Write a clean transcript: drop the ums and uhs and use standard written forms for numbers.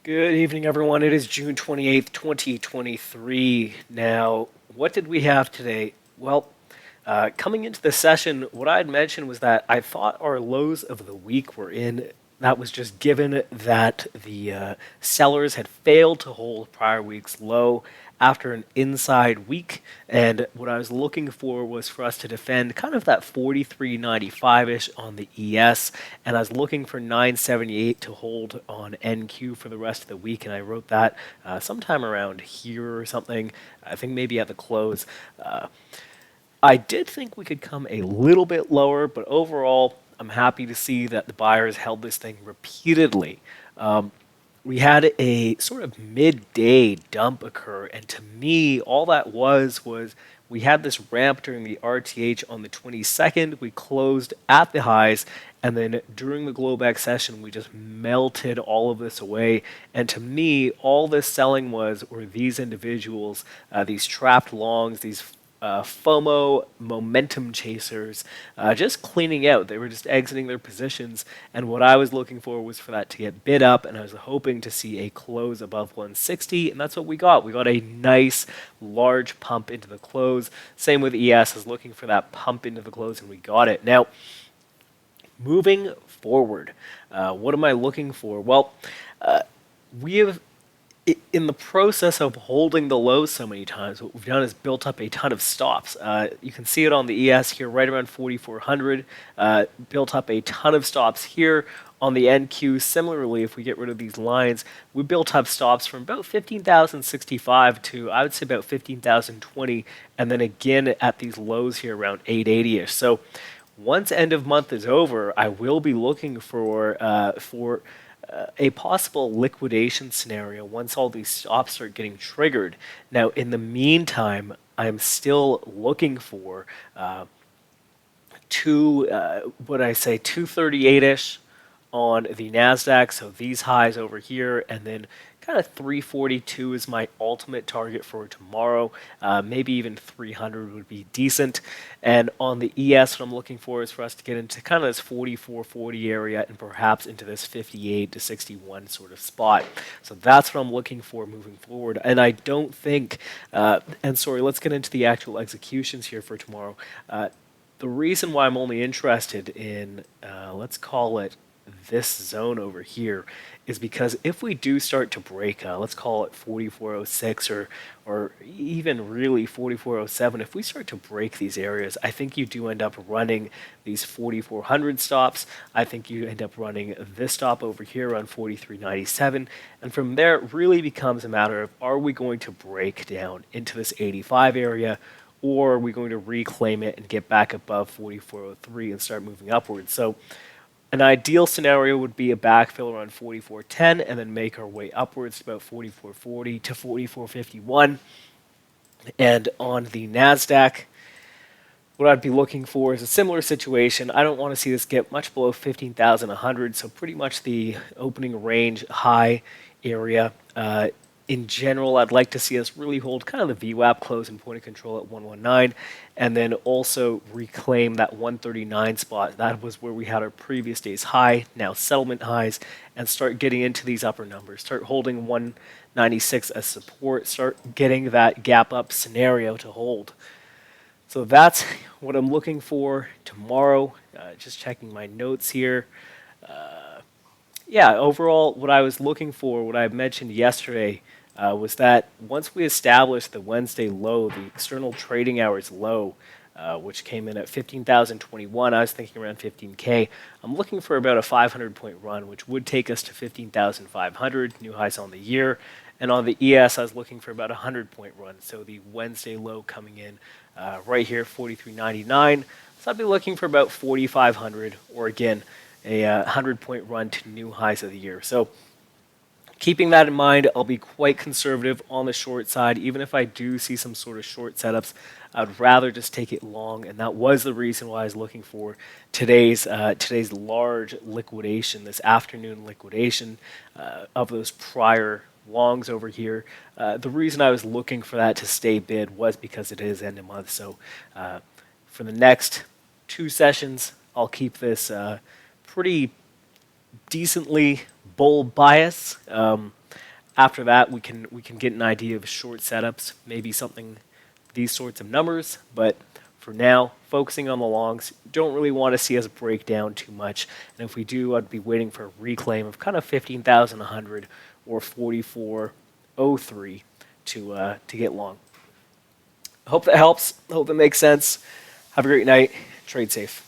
Good evening, everyone. It is June 28th, 2023. Now, what did we have today? Well, coming into the session, what I had mentioned was that I thought our lows of the week were in. That was just given that the sellers had failed to hold prior week's low after an inside week. And what I was looking for was for us to defend kind of that 43.95-ish on the ES. And I was looking for 978 to hold on NQ for the rest of the week. And I wrote that sometime around here or something. I think maybe at the close. I did think we could come a little bit lower, but overall, I'm happy to see that the buyers held this thing repeatedly. We had a sort of midday dump occur, and to me, all that was we had this ramp during the RTH on the 22nd. We closed at the highs, and then during the Globex session, we just melted all of this away. And to me, all this selling were these individuals, these trapped longs, these FOMO momentum chasers, just cleaning out. They were just exiting their positions, and what I was looking for was for that to get bid up, and I was hoping to see a close above 160, and that's what we got. We got a nice large pump into the close. Same with ES, I was looking for that pump into the close, and we got it. Now, moving forward, what am I looking for? Well, we have, in the process of holding the lows so many times, what we've done is built up a ton of stops. You can see it on the ES here, right around 4,400. Built up a ton of stops here on the NQ. Similarly, if we get rid of these lines, we built up stops from about 15,065 to, I would say, about 15,020, and then again at these lows here around 880-ish. So once end of month is over, I will be looking for a possible liquidation scenario once all these stops start getting triggered. Now, in the meantime, I'm still looking for 238-ish on the Nasdaq, so these highs over here, and then kind of 342 is my ultimate target for tomorrow. Maybe even 300 would be decent. And on the ES, what I'm looking for is for us to get into kind of this 4440 area and perhaps into this 58 to 61 sort of spot. So that's what I'm looking for moving forward. And I don't think, and sorry, let's get into the actual executions here for tomorrow. The reason why I'm only interested in, let's call it this zone over here, is because if we do start to break, let's call it 4406 or even really 4407, if we start to break these areas, I think you do end up running these 4400 stops. I think you end up running this stop over here around 4397, and from there it really becomes a matter of, are we going to break down into this 85 area, or are we going to reclaim it and get back above 4403 and start moving upwards? So an ideal scenario would be a backfill around 4410 and then make our way upwards to about 4440 to 4451. And on the Nasdaq, what I'd be looking for is a similar situation. I don't want to see this get much below 15,100, so pretty much the opening range high area. In general, I'd like to see us really hold kind of the VWAP close and point of control at 119, and then also reclaim that 139 spot. That was where we had our previous day's high, now settlement highs, and start getting into these upper numbers. Start holding 196 as support, start getting that gap up scenario to hold. So that's what I'm looking for tomorrow. Just checking my notes here. Yeah, overall, what I was looking for, what I mentioned yesterday, was that once we established the Wednesday low, the external trading hours low, which came in at 15,021, I was thinking around 15K. I'm looking for about a 500-point run, which would take us to 15,500, new highs on the year. And on the ES, I was looking for about a 100-point run, so the Wednesday low coming in right here, 43.99. So I'd be looking for about 4,500, or again, a 100-point run to new highs of the year. So keeping that in mind, I'll be quite conservative on the short side. Even if I do see some sort of short setups, I'd rather just take it long, and that was the reason why I was looking for today's large liquidation, this afternoon liquidation of those prior longs over here. The reason I was looking for that to stay bid was because it is end of month. So for the next 2 sessions, I'll keep this pretty decently bull bias. After that, we can get an idea of short setups, maybe something these sorts of numbers. But for now, focusing on the longs, don't really want to see us break down too much. And if we do, I'd be waiting for a reclaim of kind of 15,100 or 44.03 to get long. Hope that helps. Hope that makes sense. Have a great night. Trade safe.